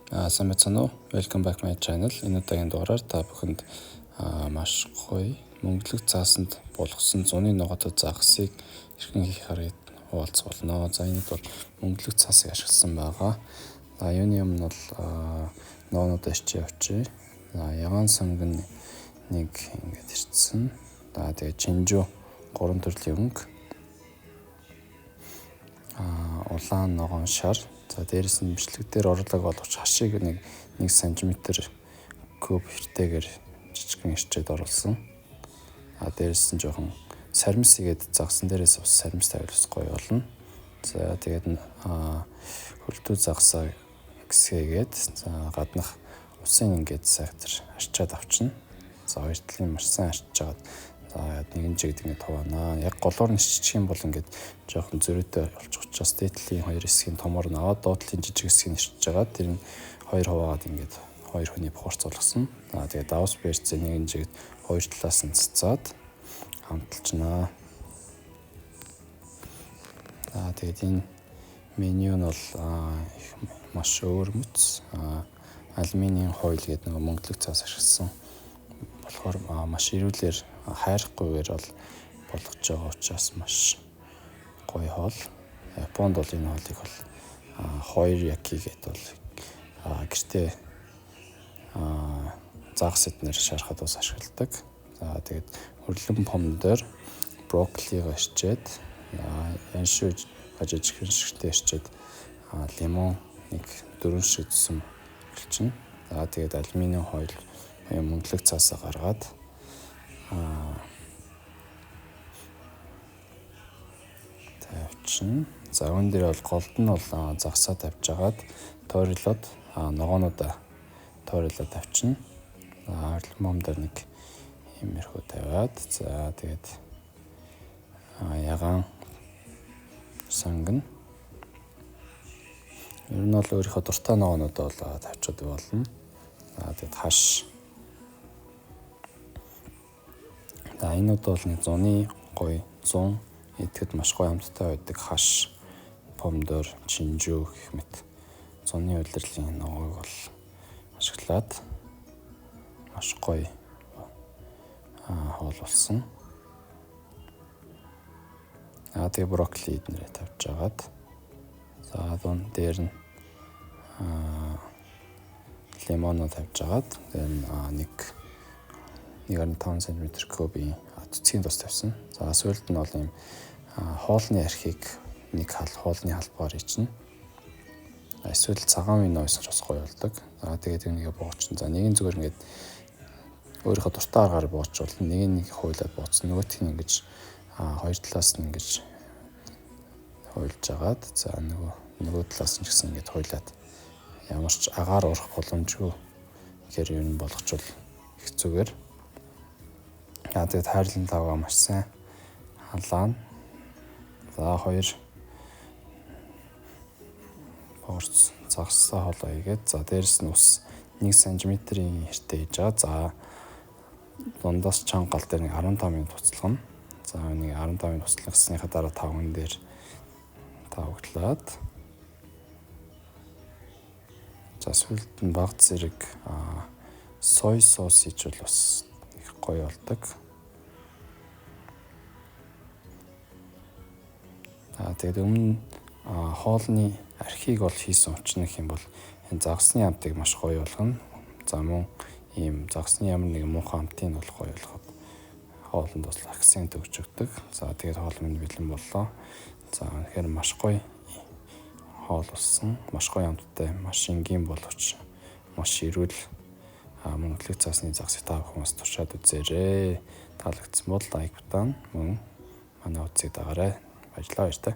Сайн байна уу? Welcome back my channel. Энэ удаагийн дугаараар та бүхэнд маш гоё мөнгөлөг цаасанд болгосон зуны ногоодод загсыг хэрхэн хийх аргыг хуваалцах болно. За энэ бол мөнгөлөг цаасыг ашигласан байгаа. Юуны өмнө бол ногоонуудаа ичээ явчих. Ягаан сонгон нэг ингэж ирсэн. Тэгээ чинжүү 3 төрлийн өнгө. Улаан ногоон шар. За дээрэс нь бичлэг дээр орлог болгоч хашийг 1 см куб хэртэйгээр жижигхэн ирчээд оруулсан. Дээрэс нь жоохон саримс игээд загсан дээрээс бас саримс тавиулс гоё болно. За тэгээд хөлтөө загсаа гисгээгээд гаднах усын ингээд сайхтар арчаад авчна. За хоёр талын маш сайн арчиж агаад нэгэн жигд ингээд хуваана. Яг голоор нь шичих юм бол ингээд жоохон зөрүүтэй болчих учраас дээд талын хоёр хэсгийн томор нь аваад доод талын жижиг хэсгийг ширчж агаад тэр нь хоёр хуваагаад ингээд хоёр хүний бохорц болгосон. Тэгээд давс берцээ нэгэн жигд хоёр талаас нь цацаад хамталчнаа. Тэгээд энэ меню нь бол маш өөр мэт алюминий хойл гэдэг нэг мөнгөлөг цаас ашигласан болохоор маш эрүүлэр хайрахгүйгээр бол болгож байгаа учраас маш гоё хоол. Японд бол энэ хоолыг бол хоёр яки гэдэг бол гэртээ загас эднэр шарахад бас ашигладаг. За тэгээд хөрлөн помидор, брокколиго ичээд яншиж жижигхэн шигтэй ичээд лимон 4 шидсэн хэлчихнэ. За тэгээд алюминий хойл мөнгөлөг цаасаа гаргаад тавьчихна. За үүн дээр бол голд нь бол загсаа тавьж агаад тойрлоод ногоонуудаа тойрлоод тавьчихна. Лимон дээр нэг иймэрхүү тавиад за тэгээд ягаан сонгоно. Ер нь бол өөрийнхөө дуртай ногоонуудаа бол тавьчихад болно. Тэгээд хаш. Энүүд бол нэг зуны гоё 100 идэхэд маш гоё амттай байдаг хаш, помидор, чинжүү гэх мэт зуны удирдлагын ногоог бол ашиглаад маш гоё хоол болсон. Тэгээ брокколи эднэрээ тавьж агаад за дуун дээр нь лимоноо тавьж агаад тэгээд 1.5 см кубын цэцгийн тус тавьсан. За сүүлд нь бол ийм хоолны архийг нэг хоолны халбаар ичнэ. Эсвэл цагаан вино ойсож бас гоё болдог. За тэгээд энийг буучихна. За нэгэн зүгээр ингээд өөрийнхөө дуртай аргаар бууч болно. Нэг хуйлаад бууцсан. Нөгөөх нь ингэж хоёр талаас нь ингэж хуйлж агаад за нөгөө талаас нь ч гэсэн ингэж хуйлаад ямар ч агаар урах боломжгүй гэхээр юу нь болгочвол их зүгээр. Тэгээд хайрлан тавгаа маш сайн халаана. За хоёр бохорц загсаа хоолоо игээд за дээрэс нь ус 1 см-ийн хэртэй хийж байгаа. За дундаас чанга гал дээр 15 минут туцлахна. За нэг 15 минут туцлахсныхаа дараа тавган дээр тавглаад за сүүлд нь баг зэрэг сой соус ичвэл бас их гоё болдог. Тэгээд өмнө хоолны архийг бол хийсэн учраас юм бол энэ загсны амтыг маш гоё болгоно. За мөн ийм загсны ямар нэгэн муухай амтыг бол гоё болгоод хоолнд бас акцент өгч өгдөг. За тэгээд хоол минь бэлэн боллоо. За тэгэхээр маш гоё хоол болсон. Маш гоё амттай, маш энгийн боловч маш эрүүл мөнгөлөг цаасны загсыг та бүхэн туршаад үзээрэй. Таалагдсан бол лайк бутан мөн манай утсыг дагаарай. Баярлалаа баяртай.